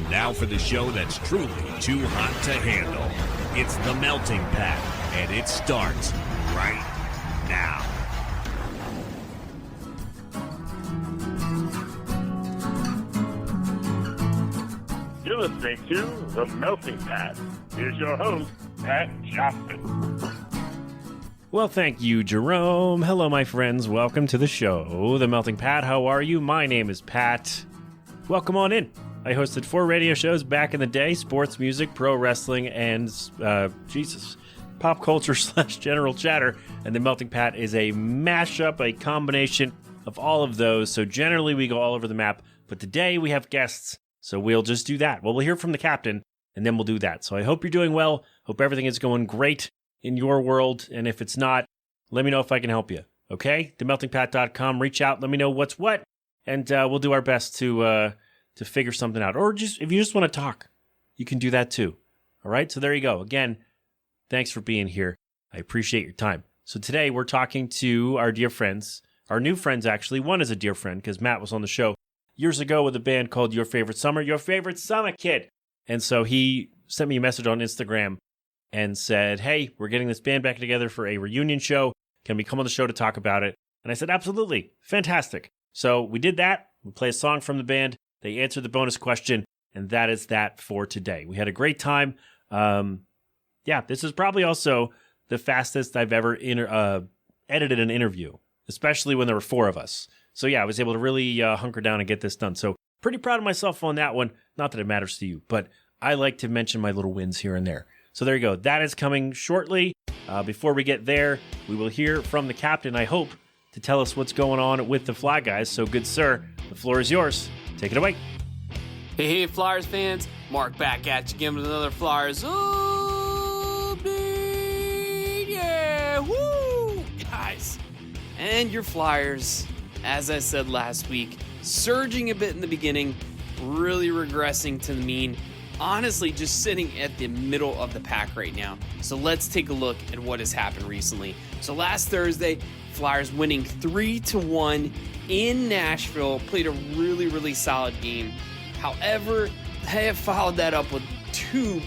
Now for the show that's truly too hot to handle. It's The Melting Pat, and it starts right now. You're listening to The Melting Pat. Here's your host, Pat Johnson. Well, thank you, Jerome. Hello, my friends. Welcome to the show, The Melting Pat. How are you? My name is Pat. Welcome on in. I hosted 4 radio shows back in the day: sports, music, pro wrestling, and, pop culture / general chatter. And The Melting Pat is a mashup, a combination of all of those. So generally, we go all over the map. But today, we have guests. So we'll just do that. Well, we'll hear from the captain, and then we'll do that. So I hope you're doing well. Hope everything is going great in your world. And if it's not, let me know if I can help you. Okay? TheMeltingPat.com. Reach out. Let me know what's what. And we'll do our best to figure something out. Or just if you just want to talk, you can do that too. All right? So there you go. Again, thanks for being here. I appreciate your time. So today we're talking to our dear friends, our new friends actually. One is a dear friend because Matt was on the show years ago with a band called Your Favorite Summer Kid. And so he sent me a message on Instagram and said, hey, we're getting this band back together for a reunion show. Can we come on the show to talk about it? And I said, absolutely. Fantastic. So we did that. We play a song from the band. They answered the bonus question. And that is that for today. We had a great time. This is probably also the fastest I've ever edited an interview, especially when there were 4 of us. So yeah, I was able to really hunker down and get this done. So pretty proud of myself on that one. Not that it matters to you, but I like to mention my little wins here and there. So there you go. That is coming shortly. Before we get there, we will hear from the captain, I hope, to tell us what's going on with the Fly Guys. So good sir, the floor is yours. Take it away. Hey, Flyers fans. Mark back at you, giving another Flyers update. Yeah, woo! Guys. And your Flyers, as I said last week, surging a bit in the beginning, really regressing to the mean. Honestly, just sitting at the middle of the pack right now. So let's take a look at what has happened recently. So last Thursday, Flyers winning 3-1 in Nashville, played a really, really solid game. However, they have followed that up with 2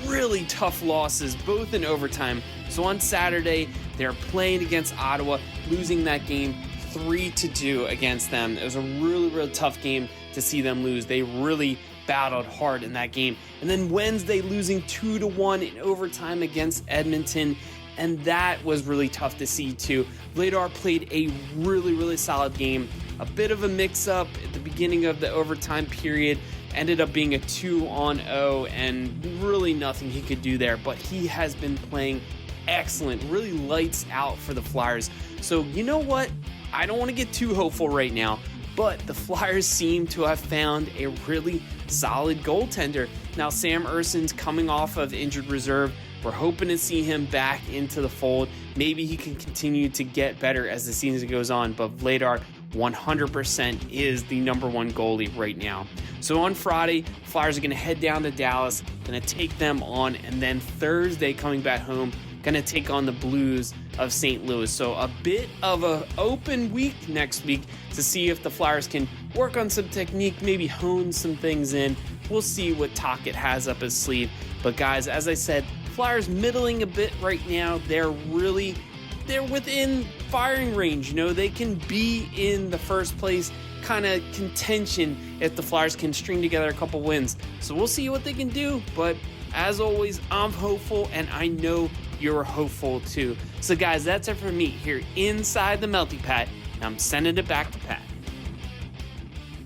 really tough losses, both in overtime. So on Saturday, they're playing against Ottawa, losing that game 3-2 against them. It was a really, really tough game to see them lose. They really battled hard in that game. And then Wednesday, losing 2-1 in overtime against Edmonton. And that was really tough to see too. Vladar played a really, really solid game. A bit of a mix-up at the beginning of the overtime period. Ended up being a 2-0 and really nothing he could do there. But he has been playing excellent, really lights out for the Flyers. So you know what? I don't want to get too hopeful right now, but the Flyers seem to have found a really solid goaltender. Now, Sam Erson's coming off of injured reserve. We're hoping to see him back into the fold. Maybe he can continue to get better as the season goes on, but Vladar 100% is the number 1 goalie right now. So on Friday, Flyers are going to head down to Dallas, going to take them on, and then Thursday coming back home, going to take on the Blues of St. Louis. So a bit of an open week next week to see if the Flyers can work on some technique, maybe hone some things in. We'll see what Tocchet has up his sleeve. But guys, as I said, Flyers middling a bit right now. They're within firing range. You know, they can be in the first place kind of contention if the Flyers can string together a couple wins. So we'll see what they can do. But as always, I'm hopeful, and I know you're hopeful too. So guys, that's it for me here inside the Melting Pat. I'm sending it back to Pat.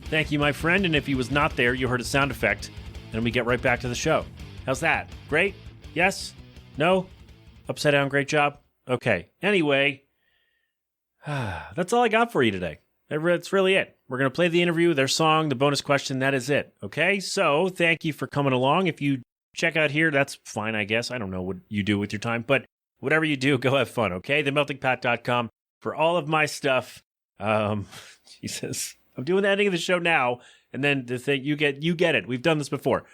Thank you, my friend. And if he was not there, you heard a sound effect, and we get right back to the show. How's that? Great? Yes? No? Upside down, great job? Okay. Anyway, that's all I got for you today. That's really it. We're going to play the interview, their song, the bonus question. That is it. Okay? So thank you for coming along. If you check out here, that's fine, I guess. I don't know what you do with your time, but whatever you do, go have fun, okay? TheMeltingPat.com for all of my stuff. Jesus. I'm doing the ending of the show now, and then the thing, you get it. We've done this before.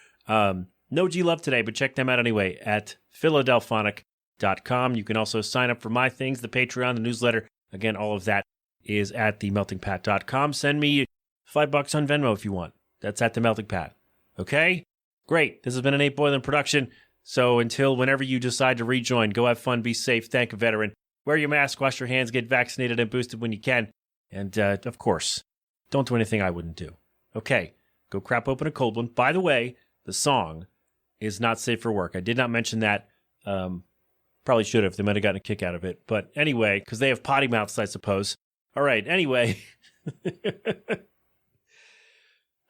No G Love today, but check them out anyway at Philadelphonic.com. You can also sign up for my things, the Patreon, the newsletter. Again, all of that is at TheMeltingPat.com. Send me $5 on Venmo if you want. That's at The Melting Pat. Okay? Great. This has been an 8 Boiling production. So until whenever you decide to rejoin, go have fun, be safe, thank a veteran, wear your mask, wash your hands, get vaccinated and boosted when you can. And, of course, don't do anything I wouldn't do. Okay, go crap open a cold one. By the way, the song is not safe for work. I did not mention that. Probably should have. They might have gotten a kick out of it. But anyway, because they have potty mouths, I suppose. All right, anyway.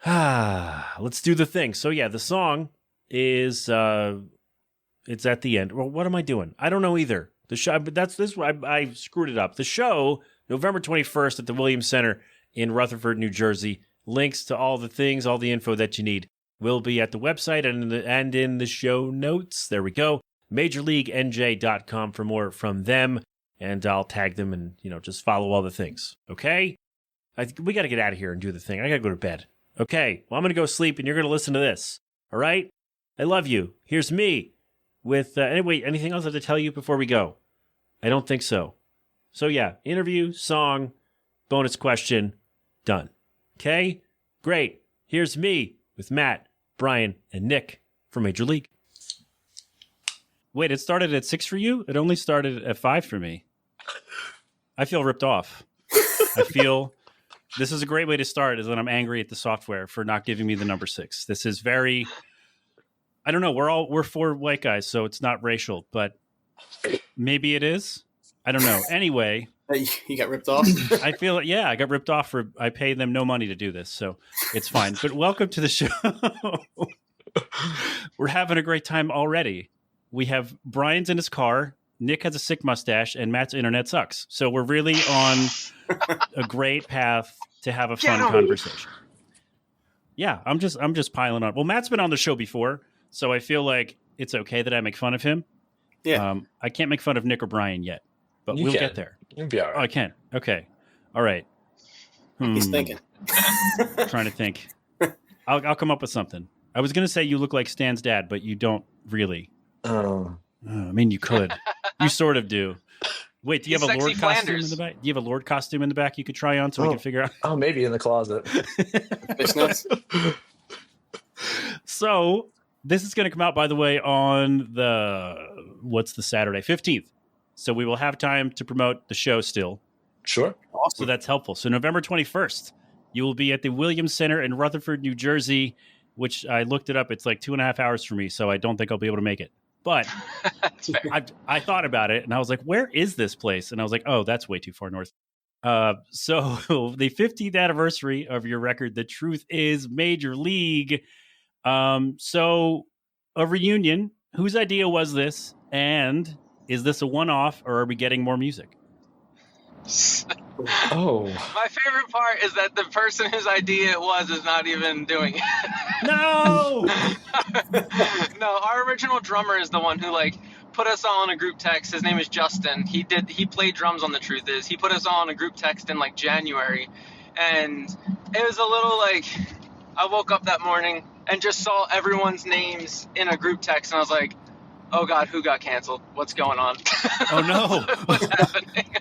Let's do the thing. So, yeah, the song is... it's at the end. Well, what am I doing? I don't know either. The show, but that's this. I screwed it up. The show, November 21st at the Williams Center in Rutherford, New Jersey. Links to all the things, all the info that you need will be at the website and in the show notes. There we go. MajorLeagueNJ.com for more from them, and I'll tag them and just follow all the things. Okay, we got to get out of here and do the thing. I got to go to bed. Okay, well I'm gonna go sleep, and you're gonna listen to this. All right, I love you. Here's me. With anyway, anything else I have to tell you before we go? I don't think so. So yeah, interview, song, bonus question, done. Okay? Great. Here's me with Matt, Brian, and Nick from Major League. Wait, it started at 6 for you? It only started at 5 for me. I feel ripped off. I feel this is a great way to start, is that I'm angry at the software for not giving me the number 6. This is very... I don't know. We're 4 white guys, so it's not racial, but maybe it is. I don't know. Anyway, you got ripped off. I feel I got ripped off I paid them no money to do this, so it's fine. But welcome to the show. We're having a great time already. We have Brian's in his car, Nick has a sick mustache, and Matt's internet sucks. So we're really on a great path to have a fun conversation. Yeah, I'm just piling on. Well, Matt's been on the show before. So I feel like it's okay that I make fun of him. Yeah. I can't make fun of Nick or Brian yet, but we'll get there. You'll be all right. Oh, I can. Okay. All right. He's thinking. Trying to think. I'll come up with something. I was going to say you look like Stan's dad, but you don't really. Oh. I mean, you could. You sort of do. Wait, do you have a Lord costume in the back? Do you have a Lord costume in the back you could try on so we can figure out? Oh, maybe in the closet. So this is going to come out, by the way, on what's the Saturday? 15th. So we will have time to promote the show still. Sure. Awesome. So that's helpful. So November 21st, you will be at the Williams Center in Rutherford, New Jersey, which I looked it up. It's like 2.5 hours for me, so I don't think I'll be able to make it. But I thought about it, and I was like, where is this place? And I was like, oh, that's way too far north. So the 50th anniversary of your record, The Truth Is Major League. So a reunion, whose idea was this? And is this a one-off, or are we getting more music? Oh. My favorite part is that the person whose idea it was is not even doing it. No! No, our original drummer is the one who put us all in a group text. His name is Justin. He played drums on The Truth Is. He put us all in a group text in January. And it was a little I woke up that morning and just saw everyone's names in a group text, and I was like, oh God, who got canceled? What's going on? Oh no. What's happening?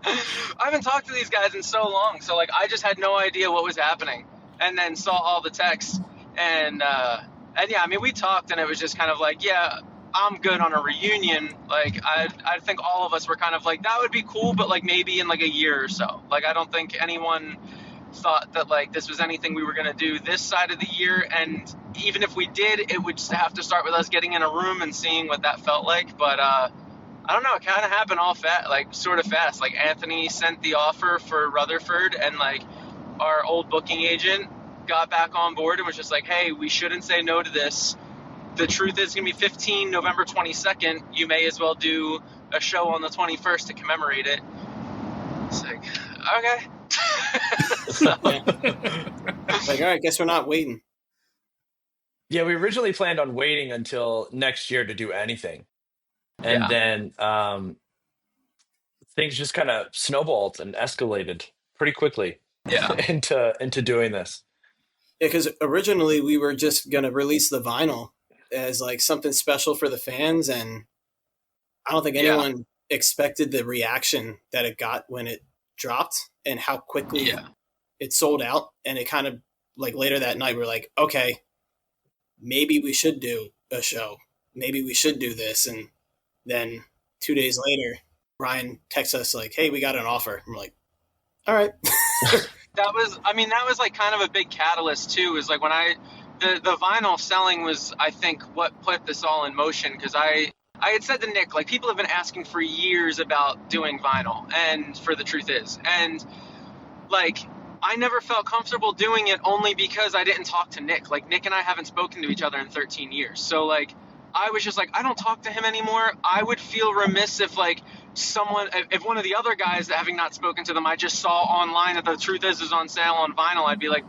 I haven't talked to these guys in so long, so I just had no idea what was happening, and then saw all the texts, and yeah, I mean, we talked, and it was just kind of yeah, I'm good on a reunion. I think all of us were kind of that would be cool, but maybe in a year or so. I don't think anyone thought that this was anything we were going to do this side of the year, and even if we did, it would just have to start with us getting in a room and seeing what that felt like. But I don't know, it kind of happened all sort of fast. Anthony sent the offer for Rutherford, and our old booking agent got back on board and was just hey, we shouldn't say no to this. The Truth Is going to be 15 November 22nd. You may as well do a show on the 21st to commemorate it. It's okay. So. All right, guess we're not waiting. Yeah, we originally planned on waiting until next year to do anything. And then things just kind of snowballed and escalated pretty quickly into doing this. Yeah, because originally we were just going to release the vinyl as something special for the fans, and I don't think anyone expected the reaction that it got when it dropped and how quickly it sold out. And it kind of later that night we were okay, maybe we should do a show. Maybe we should do this. And then 2 days later, Brian texts us like, hey, we got an offer. I'm like, all right. That was like kind of a big catalyst too, is like when the vinyl selling was, I think, what put this all in motion. Because I had said to Nick, like, people have been asking for years about doing vinyl, and for The Truth Is. And like, I never felt comfortable doing it only because I didn't talk to Nick. Like, Nick and I haven't spoken to each other in 13 years. So like, I was just like, I don't talk to him anymore. I would feel remiss if like if one of the other guys, having not spoken to them, I just saw online that The Truth Is on sale on vinyl, I'd be like,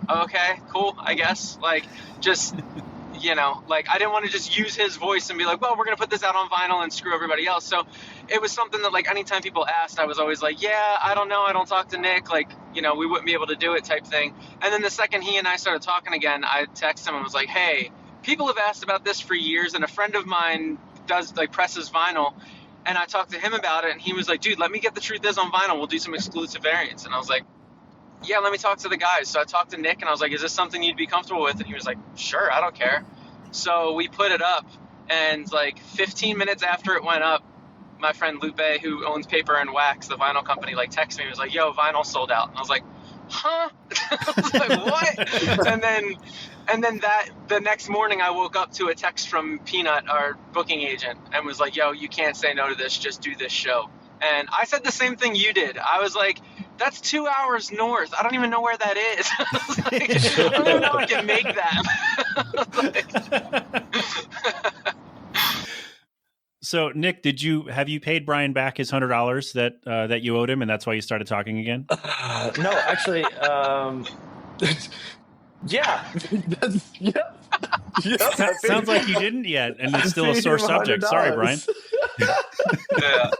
okay, cool, I guess. Like, just, like, I didn't want to just use his voice and be like, well, we're going to put this out on vinyl and screw everybody else. So it was something that, like, anytime people asked, I was always like, yeah, I don't know, I don't talk to Nick, like, we wouldn't be able to do it type thing. And then the second he and I started talking again, I texted him and was like, hey, people have asked about this for years, and a friend of mine does, like, presses vinyl. And I talked to him about it, and he was like, dude, let me get The Truth Is on vinyl. We'll do some exclusive variants. And I was like, yeah, let me talk to the guys. So I talked to Nick, and I was like, is this something you'd be comfortable with? And he was like, sure, I don't care. So we put it up, and like 15 minutes after it went up, my friend Lupe, who owns Paper and Wax, the vinyl company, like texted me and was like, yo, vinyl sold out. And I was like, huh? I was like, what? And then the next morning I woke up to a text from Peanut, our booking agent, and was like, yo, you can't say no to this, just do this show. And I said the same thing you did. I was like, that's 2 hours north. I don't even know where that is. I was like, I don't even know I can make that. So, Nick, have you paid Brian back his $100 that you owed him, and that's why you started talking again? No, actually, yeah. Sounds like you didn't yet, and it's still a sore subject. Sorry, Brian. Yeah.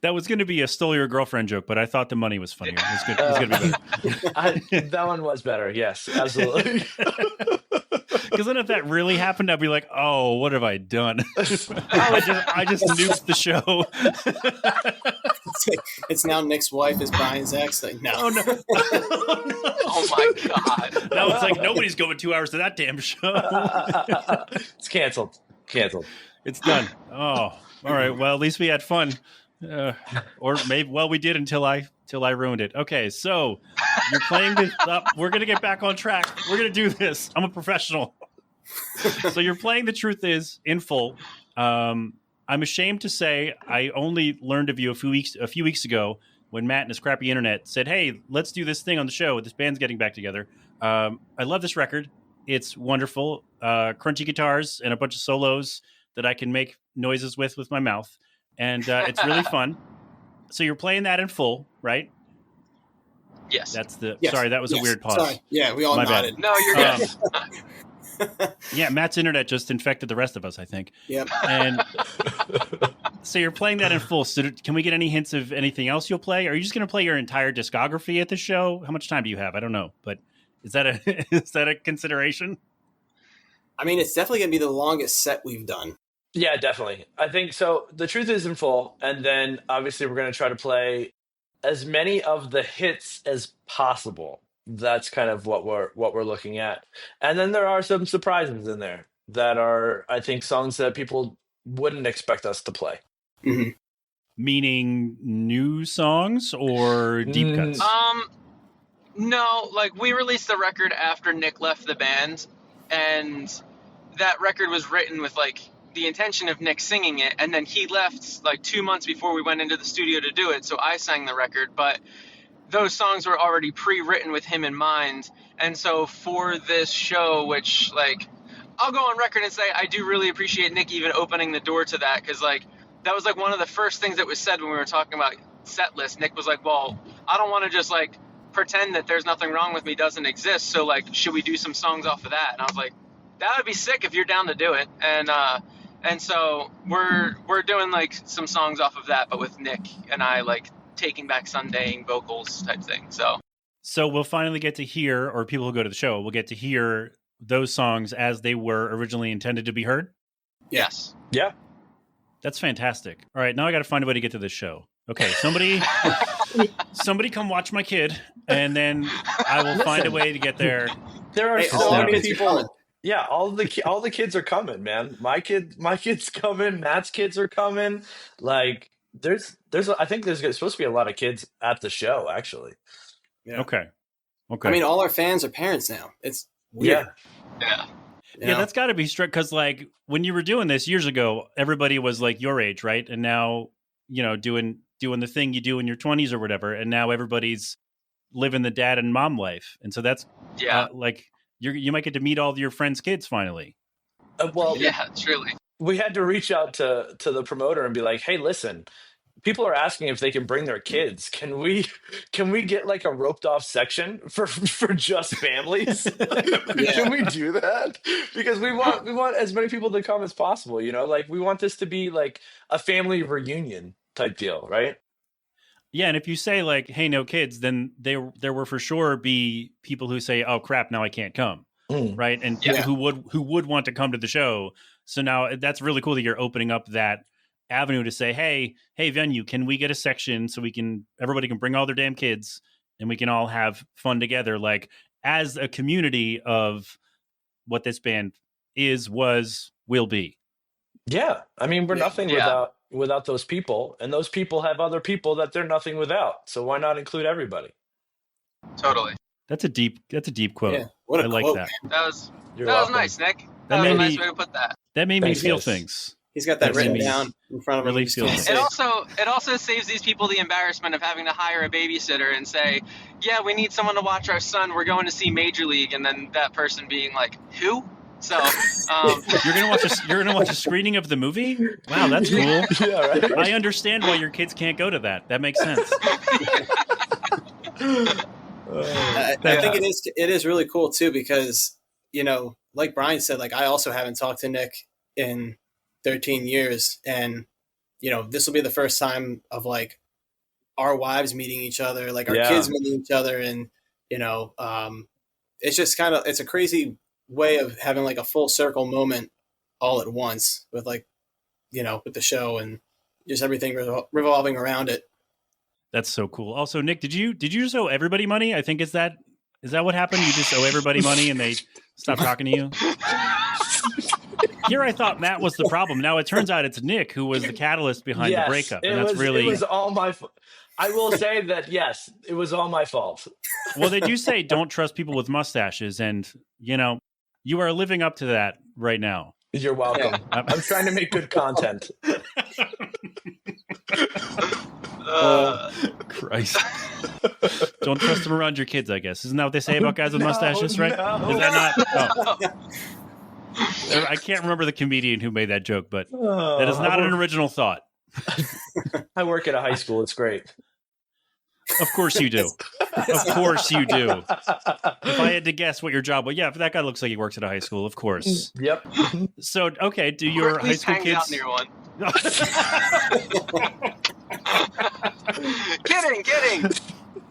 That was going to be a stole your girlfriend joke, but I thought the money was funnier. It was going to be better. That one was better. Yes, absolutely. Because then if that really happened, I'd be like, oh, what have I done? I just nuked the show. It's now Nick's wife is Brian's ex. Like, no. Oh, no. Oh, my God. Now it's like nobody's going 2 hours to that damn show. It's canceled. It's done. Oh, all right. Well, at least we had fun. Or maybe, well, we did until I ruined it. Okay, so you're playing this up. We're going to get back on track. We're going to do this. I'm a professional. So you're playing The Truth Is in full. I'm ashamed to say I only learned of you a few weeks ago when Matt and his crappy internet said, hey, let's do this thing on the show. This band's getting back together. I love this record. It's wonderful. Crunchy guitars and a bunch of solos that I can make noises with my mouth. And it's really fun. So you're playing that in full, right? Yes. Yes. Sorry, that was a weird pause. Sorry. Yeah, we all My nodded. bad. No, you're good. Yeah, Matt's internet just infected the rest of us, I think. Yep. And so you're playing that in full. So can we get any hints of anything else you'll play? Are you just going to play your entire discography at the show? How much time do you have? I don't know, but is that a consideration? I mean, it's definitely going to be the longest set we've done. Yeah, definitely. I think so. The Truth Is in full, and then obviously we're going to try to play as many of the hits as possible. That's kind of what we're looking at. And then there are some surprises in there that are, I think, songs that people wouldn't expect us to play. Mm-hmm. Meaning new songs or deep cuts? No, like, we released the record after Nick left the band, and that record was written with like the intention of Nick singing it, and then he left like 2 months before we went into the studio to do it, so I sang the record. But those songs were already pre-written with him in mind. And so for this show, which, like, I'll go on record and say I do really appreciate Nick even opening the door to that, because like that was like one of the first things that was said when we were talking about set list. Nick was like, well, I don't want to just like pretend that There's Nothing Wrong With Me doesn't exist, so like, should we do some songs off of that? And I was like, that would be sick if you're down to do it. And so we're doing like some songs off of that, but with Nick and I, like, Taking Back Sunday vocals type thing. So we'll finally get to hear, or people who go to the show will get to hear those songs as they were originally intended to be heard? Yes. Yeah. That's fantastic. All right, now I got to find a way to get to this show. Okay, somebody come watch my kid, and then I will find a way to get there. There are Hey, so all our many kids are people. coming. Yeah, all the kids are coming, man. My kids coming. Matt's kids are coming. Like I think there's supposed to be a lot of kids at the show. Actually, Yeah. Okay. I mean, all our fans are parents now. It's weird. Yeah. you Yeah, know? that's got to be strict because, like, when you were doing this years ago, everybody was like your age, right? And now, doing the thing you do in your 20s or whatever, and now everybody's living the dad and mom life, and so that's like you might get to meet all your friends' kids finally. well, Yeah, truly. we had to reach out to the promoter and be like, hey, listen, people are asking if they can bring their kids. Can we get like a roped off section for just families? Can we do that? Because we want as many people to come as possible, like we want this to be like a family reunion type deal, right? Yeah, and if you say like, "Hey, no kids," then there will for sure be people who say, "Oh crap, now I can't come," right? And people who would want to come to the show. So now that's really cool that you're opening up that avenue to say, "Hey, venue, can we get a section so everybody can bring all their damn kids and we can all have fun together, like as a community of what this band will be." Yeah, I mean, we're nothing without those people, and those people have other people that they're nothing without. So why not include everybody? Totally. That's a deep quote. Yeah, what a I like quote, that. That was You're that was welcome. nice, Nick. That That was made a nice me- way to put that. That made me Thanks, feel guys. things. He's got that That written made me down in front of him. really He's feel gonna things. say It also saves these people the embarrassment of having to hire a babysitter and say, "Yeah, we need someone to watch our son. We're going to see Major League," and then that person being like, "Who?" So, You're gonna watch a screening of the movie? Wow, that's cool. Yeah, right. I understand why your kids can't go to that. That makes sense. I think it is really cool too because like Brian said, like I also haven't talked to Nick in 13 years, and this will be the first time of like our wives meeting each other, like our kids meeting each other, and it's just it's a crazy way of having like a full circle moment all at once with like with the show and just everything revolving around it. That's so cool. Also, Nick, did you just owe everybody money? I think is that what happened? You just owe everybody money and they stopped talking to you? Here I thought Matt was the problem. Now it turns out it's Nick who was the catalyst behind the breakup. And it was all my I will say that, yes, it was all my fault. Well, they do say don't trust people with mustaches, and you are living up to that right now. You're welcome. Yeah. I'm trying to make good content. Christ. Don't trust them around your kids, I guess. Isn't that what they say about guys with mustaches, right? No. Is that not? Oh. I can't remember the comedian who made that joke, but that is not an original thought. I work at a high school. It's great. Of course you do. Of course you do. If I had to guess what your job was, yeah, that guy looks like he works at a high school, of course. Yep. So, okay, do your or at high least school hangs kids... out near one. Kidding.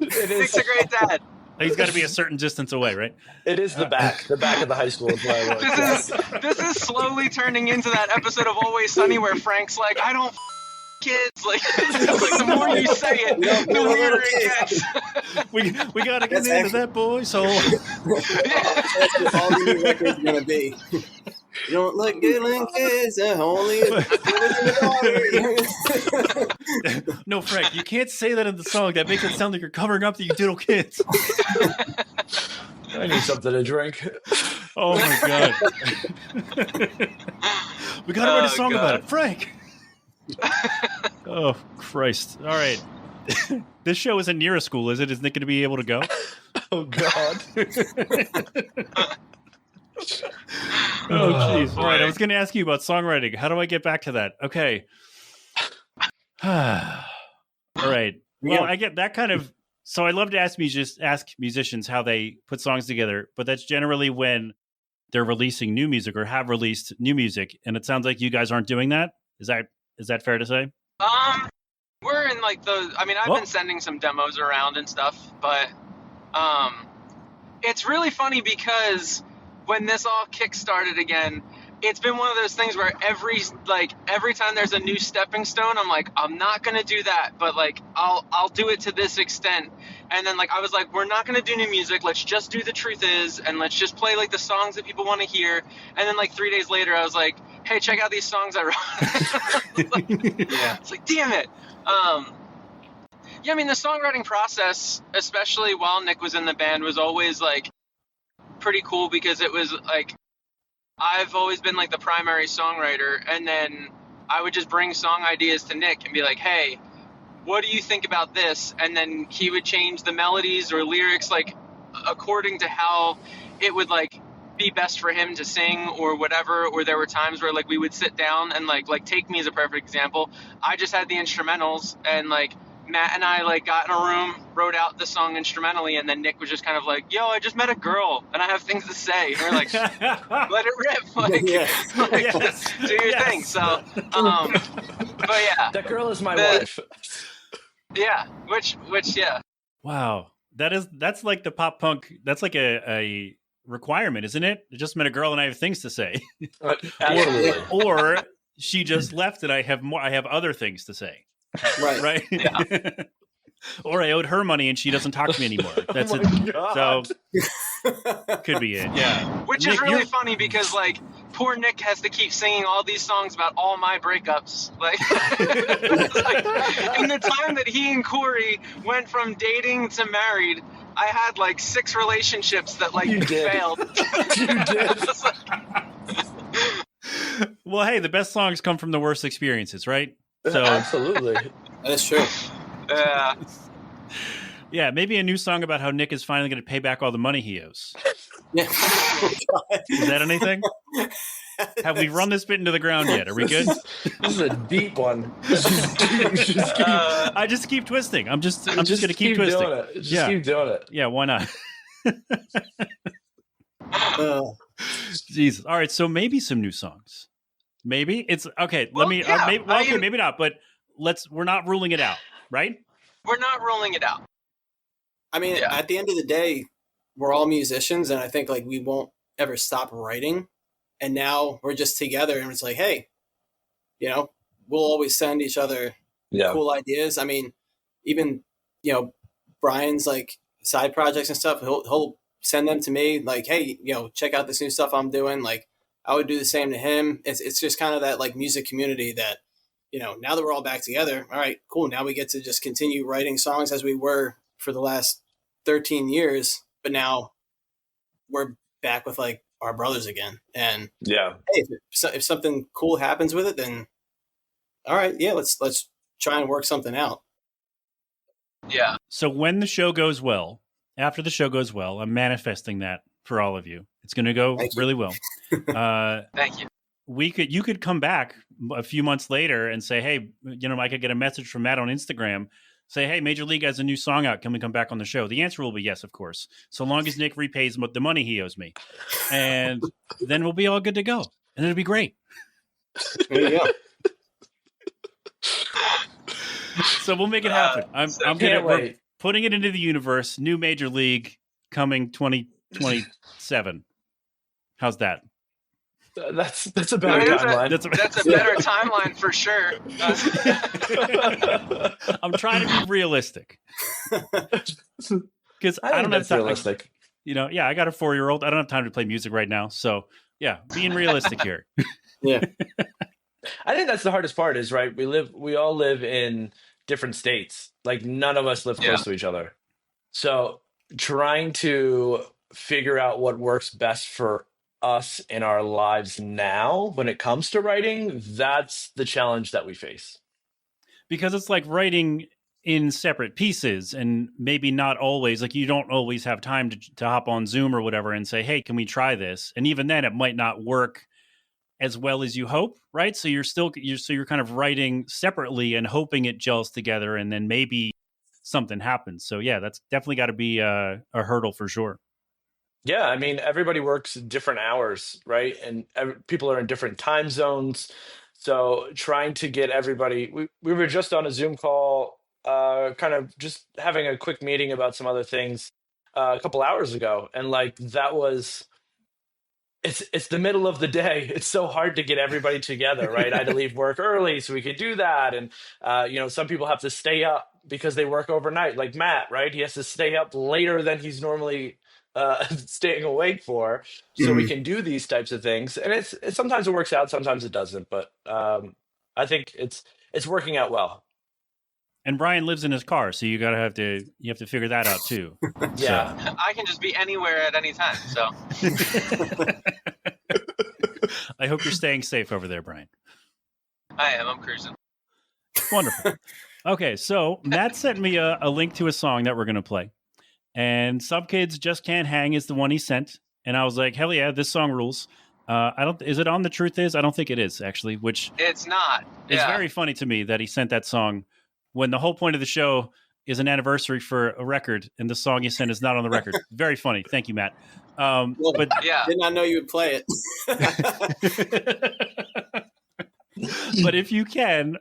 Nick's a great dad. He's got to be a certain distance away, right? It is the back of the high school is where I work. This is slowly turning into that episode of Always Sunny where Frank's like, "I don't kids." Like the more you say it, the weirder it gets. We got to get into that boy soul. That's what all the new record's gonna be. You don't look good like kids, only No, Frank, you can't say that in the song. That makes it sound like you're covering up that you diddle kids. I need something to drink. Oh my god. We gotta write a song about it, Frank. Oh Christ! All right, this show isn't near a school, is it? Is Nick going to be able to go? Oh God! Oh jeez! All right, I was going to ask you about songwriting. How do I get back to that? Okay. All right. Well, I get that kind of. So I love to ask musicians how they put songs together, but that's generally when they're releasing new music or have released new music, and it sounds like you guys aren't doing that. Is that fair to say? We're in like I've been sending some demos around and stuff, but it's really funny because when this all kick-started again, it's been one of those things where every time there's a new stepping stone, I'm like, I'm not gonna do that, but like I'll do it to this extent. And then like I was like, we're not gonna do new music. Let's just do The Truth Is, and let's just play like the songs that people want to hear. And then like 3 days later, I was like, hey, check out these songs I wrote. It's like, damn it. Yeah, I mean the songwriting process, especially while Nick was in the band, was always like pretty cool because it was like I've always been like the primary songwriter, and then I would just bring song ideas to Nick and be like, hey, what do you think about this? And then he would change the melodies or lyrics like according to how it would like be best for him to sing or whatever. Or there were times where like we would sit down and like Take Me as a perfect example. I just had the instrumentals, and like Matt and I like got in a room, wrote out the song instrumentally, and then Nick was just kind of like, yo, I just met a girl and I have things to say. And we're like, let it rip. Like, do your thing. So, but yeah. That girl is my wife. Yeah. Which, yeah. Wow. That's like the pop punk. That's like a requirement, isn't it? I just met a girl and I have things to say. Absolutely. or she just left and I have other things to say. Right. Yeah. Or I owed her money and she doesn't talk to me anymore. That's it. So could be it. Yeah. Which Nick, is really funny because like poor Nick has to keep singing all these songs about all my breakups. Like, like in the time that he and Corey went from dating to married, I had like 6 relationships that like failed. You did. Well, hey, the best songs come from the worst experiences, right? So Absolutely. That's true. Yeah. yeah, maybe a new song about how Nick is finally going to pay back all the money he owes. Yeah. Is that anything? Have we run this bit into the ground yet? Are we good? This is a deep one. I just keep twisting. I'm just going to keep twisting. Doing it. Just keep doing it. Yeah, why not? Jesus. All right, so maybe some new songs. Maybe it's okay. Well, maybe not. But we're not ruling it out, right? We're not ruling it out. I mean, at the end of the day, we're all musicians, and I think like we won't ever stop writing. And now we're just together, and it's like, hey, we'll always send each other cool ideas. I mean, even Brian's like side projects and stuff. He'll send them to me, like, hey, check out this new stuff I'm doing. Like, I would do the same to him. It's just kind of that like music community that, now that we're all back together, all right, cool. Now we get to just continue writing songs as we were for the last 13 years, but now we're back with like our brothers again. And hey, if something cool happens with it, then all right, yeah, let's try and work something out. Yeah. So when the show goes well, after the show goes well, I'm manifesting that for all of you. It's going to go really well. Thank you. You could come back a few months later and say, hey, I could get a message from Matt on Instagram. Say, hey, Major League has a new song out. Can we come back on the show? The answer will be yes, of course. So long as Nick repays the money he owes me. And then we'll be all good to go. And it'll be great. There you go. So we'll make it happen. We're putting it into the universe. New Major League coming 2027. How's that? That's a better timeline. That's a better timeline for sure. I'm trying to be realistic because I don't have time. Realistic. I got a 4-year-old. I don't have time to play music right now. So yeah, being realistic here. Yeah. I think that's the hardest part is, right, we all live in different states. Like none of us live close to each other. So trying to figure out what works best for us in our lives now when it comes to writing, that's the challenge that we face. Because it's like writing in separate pieces, and maybe not always, like you don't always have time to hop on Zoom or whatever and say, hey, can we try this? And even then it might not work as well as you hope, right? So you're kind of writing separately and hoping it gels together, and then maybe something happens. So yeah, that's definitely got to be a hurdle for sure. Yeah, I mean, everybody works different hours, right? And people are in different time zones. So trying to get everybody, we were just on a Zoom call, kind of just having a quick meeting about some other things a couple hours ago. And like, that was it's the middle of the day. It's so hard to get everybody together, right? I had to leave work early so we could do that. And, some people have to stay up because they work overnight, like Matt, right? He has to stay up later than he's normally staying awake for so we can do these types of things. And it's sometimes it works out, sometimes it doesn't. But I think it's working out well. And Brian lives in his car, so you have to figure that out too. Yeah. I can just be anywhere at any time. So I hope you're staying safe over there, Brian. I am. I'm cruising. Wonderful. Okay, so Matt sent me a link to a song that we're going to play. And Some Kids Just Can't Hang is the one he sent. And I was like, hell yeah, this song rules. Is it on The Truth Is? I don't think it is, actually, which It's not. is Yeah. very funny to me that he sent that song when the whole point of the show is an anniversary for a record, and the song you sent is not on the record. Very funny. Thank you, Matt. But Yeah. Did not know you would play it. but if you can,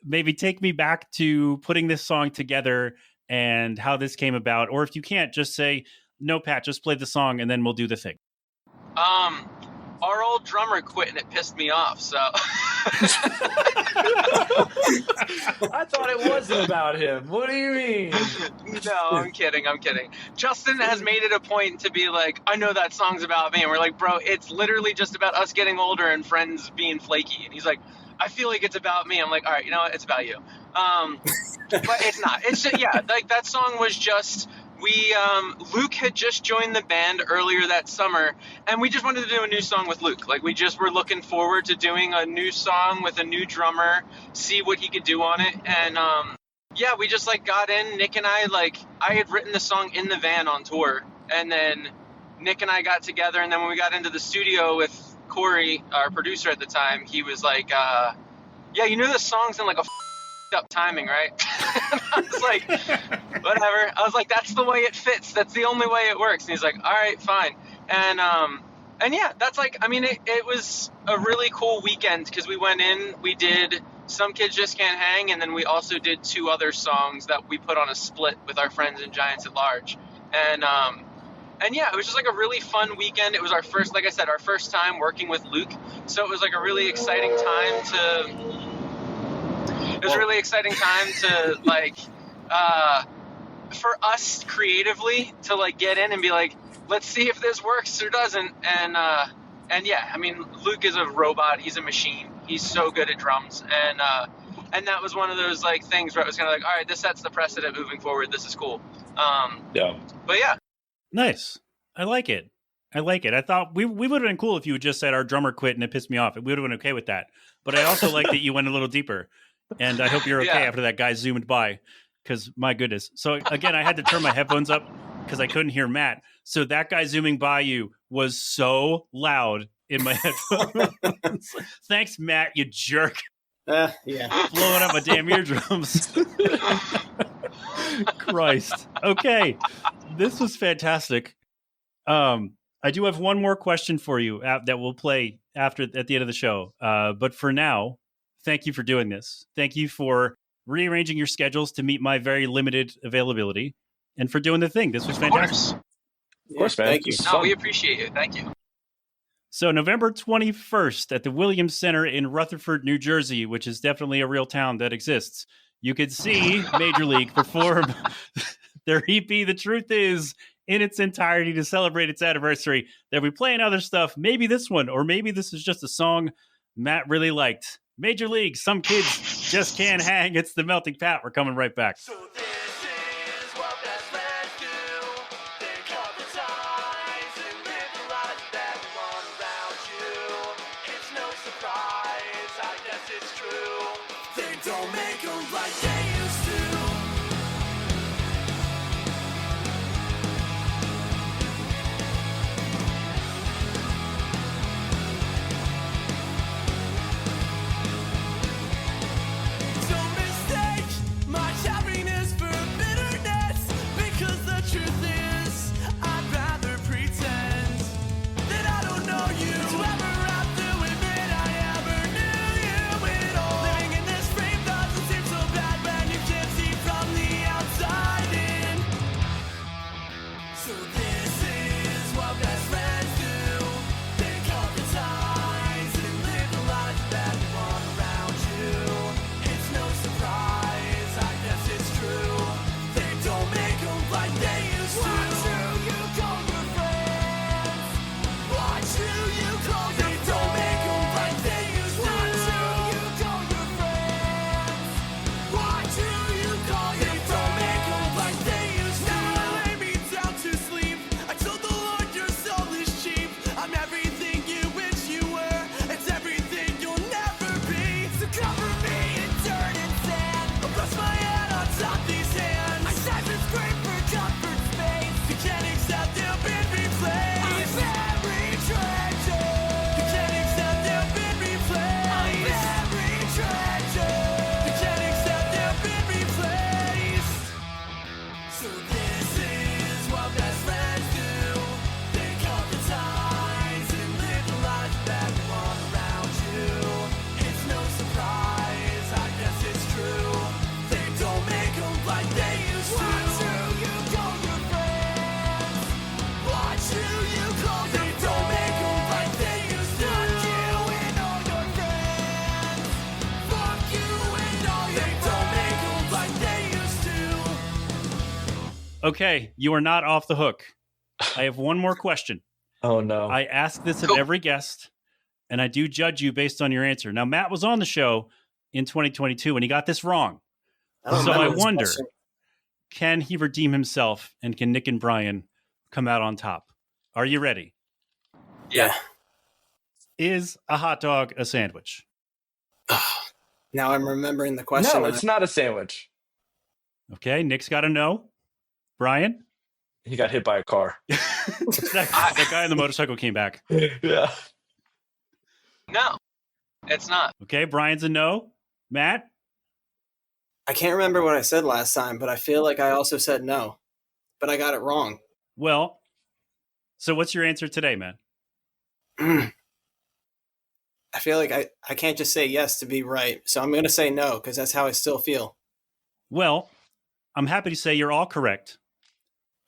maybe take me back to putting this song together and how this came about. Or if you can't, just say, no, Pat, just play the song and then we'll do the thing. Our old drummer quit and it pissed me off. So I thought it wasn't about him. What do you mean? no, I'm kidding. Justin has made it a point to be like, I know that song's about me. And we're like, bro, it's literally just about us getting older and friends being flaky. And he's like, I feel like it's about me. I'm like, all right, you know what? It's about you. But it's not. It's just, yeah, like that song was just, Luke had just joined the band earlier that summer, and we just wanted to do a new song with Luke. Like, we just were looking forward to doing a new song with a new drummer, see what he could do on it. And, yeah, we just, like, got in. Nick and I had written the song in the van on tour, and then Nick and I got together, and then when we got into the studio with Corey, our producer at the time, he was like, yeah, you know this song's in, like, a up timing, right? I was like, whatever. I was like, that's the way it fits. That's the only way it works. And he's like, all right, fine. And yeah, that's like, I mean, it was a really cool weekend because we went in, we did Some Kids Just Can't Hang, and then we also did 2 other songs that we put on a split with our friends in Giants at Large. And yeah, it was just like a really fun weekend. It was our first, like I said, our first time working with Luke. So it was like a really exciting time to like, for us creatively to like get in and be like, let's see if this works or doesn't. And yeah, I mean, Luke is a robot. He's a machine. He's so good at drums. And that was one of those like things where it was kind of like, all right, this sets the precedent moving forward. This is cool. Yeah. But yeah. Nice. I like it. I thought we would have been cool if you had just said our drummer quit and it pissed me off. We would have been okay with that. But I also like that you went a little deeper. And I hope you're okay Yeah. after that guy zoomed by, because my goodness. So again, I had to turn my headphones up because I couldn't hear Matt. So that guy zooming by you was so loud in my headphones. Thanks, Matt, you jerk. Yeah. Blowing up my damn eardrums. Christ. Okay. This was fantastic. I do have one more question for you that we'll play at the end of the show. But for now, thank you for doing this. Thank you for rearranging your schedules to meet my very limited availability and for doing the thing. This was fantastic. Of course, man. Thank you. No, we appreciate it. Thank you. So November 21st at the Williams Center in Rutherford, New Jersey, which is definitely a real town that exists, you could see Major League perform their EP, The Truth Is, in its entirety to celebrate its anniversary. They'll be playing other stuff, maybe this one, or maybe this is just a song Matt really liked. Major League, Some Kids Just Can't Hang. It's the Melting Pat. We're coming right back. So this is what best friends do. They cut the ties and live the life that you want around you. It's no surprise, I guess it's true. They don't make them like they used to. Don't mistake my happiness for bitterness, because the truth is, I'd rather pretend that I don't know you. To ever have to admit I ever knew you at all. Living in this frame doesn't seem so bad when you can't see from the outside in. So this is what best friends do. Okay, you are not off the hook. I have one more question. Oh no. I ask this of Cool. every guest, and I do judge you based on your answer. Now, Matt was on the show in 2022, and he got this wrong. don't So remember I this wonder, question. can he redeem himself, and can Nick and Brian come out on top? Are you ready? Yeah. Is a hot dog a sandwich? Now I'm remembering the question. No, it's not a sandwich. Okay, Nick's got to know. Brian? He got hit by a car. that guy on the motorcycle came back. Yeah. No, it's not. Okay, Brian's a no. Matt? I can't remember what I said last time, but I feel like I also said no. But I got it wrong. Well, so what's your answer today, man? I feel like I can't just say yes to be right. So I'm going to say no because that's how I still feel. Well, I'm happy to say you're all correct.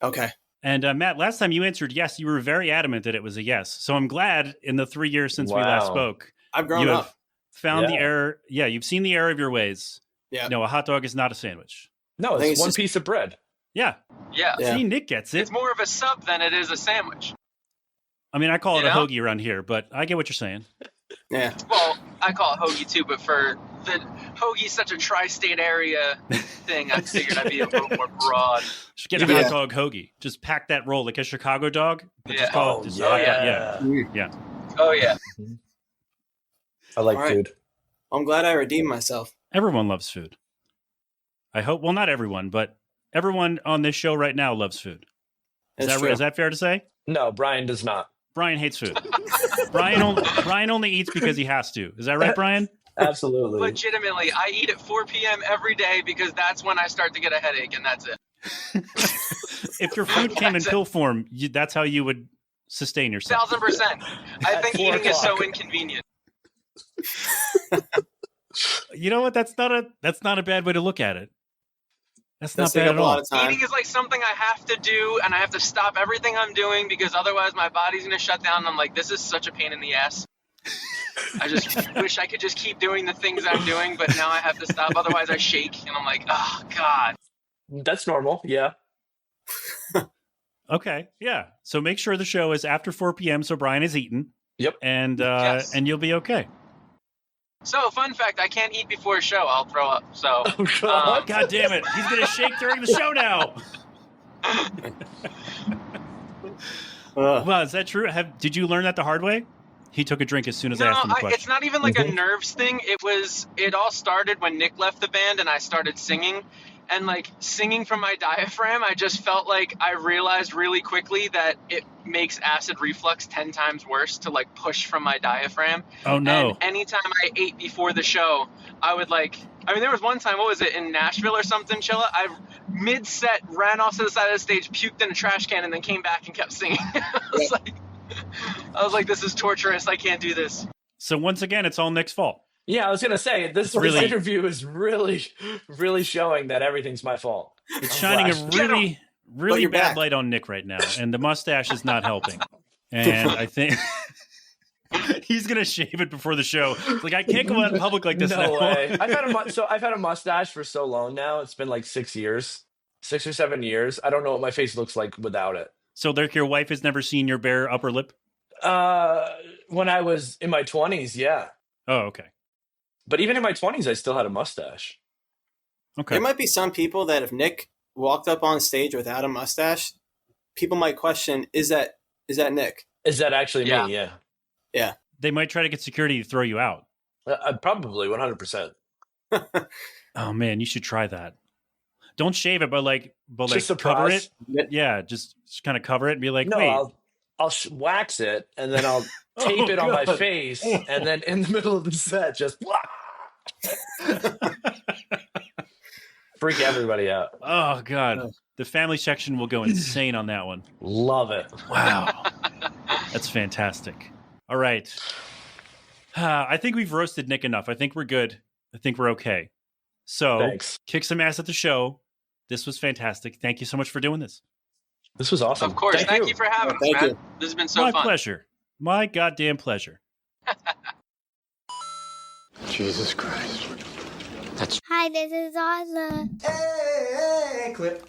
Okay. And Matt, last time you answered yes, you were very adamant that it was a yes. So I'm glad in the 3 years since we last Wow. spoke, I've grown you up. have found the Yeah. error. Yeah, you've seen the error of your ways. Yeah. No, a hot dog is not a sandwich. No, I think it's it's one just- piece of bread. Yeah. Yeah. Yeah. See, Nick gets it. It's more of a sub than it is a sandwich. I mean, I call it You a know? hoagie around here, but I get what you're saying. Yeah. Well, I call it hoagie too, but for the hoagie's such a tri-state area thing, I figured I'd be a little more broad. Just get a Yeah. hot dog hoagie. Just pack that roll like a Chicago dog. But Yeah. just call it just a hot dog. Yeah. Oh yeah. I like All right. food. I'm glad I redeemed myself. Everyone loves food. I hope. Well, not everyone, but everyone on this show right now loves food. That's true. Is that fair to say? No, Brian does not. Brian hates food. Brian only eats because he has to. Is that right, Brian? Absolutely. Legitimately, I eat at 4 p.m. every day because that's when I start to get a headache, and that's it. If your food came in pill form, that's how you would sustain yourself. 1000%. I At think 4 eating is so o'clock. inconvenient. You know what? That's not a bad way to look at it. That's Does not take bad up at a lot all. of time. Eating is like something I have to do, and I have to stop everything I'm doing because otherwise my body's gonna shut down. And I'm like, this is such a pain in the ass. I just wish I could just keep doing the things I'm doing, but now I have to stop. Otherwise, I shake, and I'm like, oh god. That's normal. Yeah. Okay, yeah. So make sure the show is after 4 p.m. so Brian is eaten. Yep. And Yes. and you'll be okay. So, fun fact: I can't eat before a show. I'll throw up. So, Oh, God. God damn it! He's gonna shake during the show now. Well, is that true? Did you learn that the hard way? He took a drink as soon as I asked him the question. it's not even like a nerves thing. It all started when Nick left the band and I started singing. And like singing from my diaphragm, I just felt like I realized really quickly that it makes acid reflux 10 times worse to like push from my diaphragm. Oh no! And anytime I ate before the show, I would there was one time, what was it, in Nashville or something, Chilla? I mid-set ran off to the side of the stage, puked in a trash can, and then came back and kept singing. I was like, this is torturous. I can't do this. So once again, it's all Nick's fault. Yeah, I was gonna say this really- interview is really, really showing that everything's my fault. It's I'm shining a flashed. really you're bad back. light on Nick right now, and the mustache is not helping. And I think he's gonna shave it before the show. It's like I can't go out in public like this. No now. way. I've had a mustache for so long now. It's been like 6 years, 6 or 7 years. I don't know what my face looks like without it. So, Dirk, your wife has never seen your bare upper lip? When I was in my 20s, yeah. Oh, okay. But even in my 20s, I still had a mustache. Okay. There might be some people that if Nick walked up on stage without a mustache, people might question, is that Nick? Is that actually Yeah. me? Yeah. Yeah. They might try to get security to throw you out. Probably 100%. Oh man, you should try that. Don't shave it, but Just cover surprise. it. Yeah, just kind of cover it and be like, No, wait. I'll wax it and then I'll tape it on my God. face, and then in the middle of the set, just freak everybody out. Oh god, the family section will go insane on that one. Love it. Wow, that's fantastic. All right, I think we've roasted Nick enough. I think we're good. I think we're okay. So, Thanks. kick some ass at the show. This was fantastic. Thank you so much for doing this. This was awesome. Of course. Thank you for having us, Thank man. you. This has been so My fun. pleasure. My goddamn pleasure. Hi, this is Ozma. Hey, clip.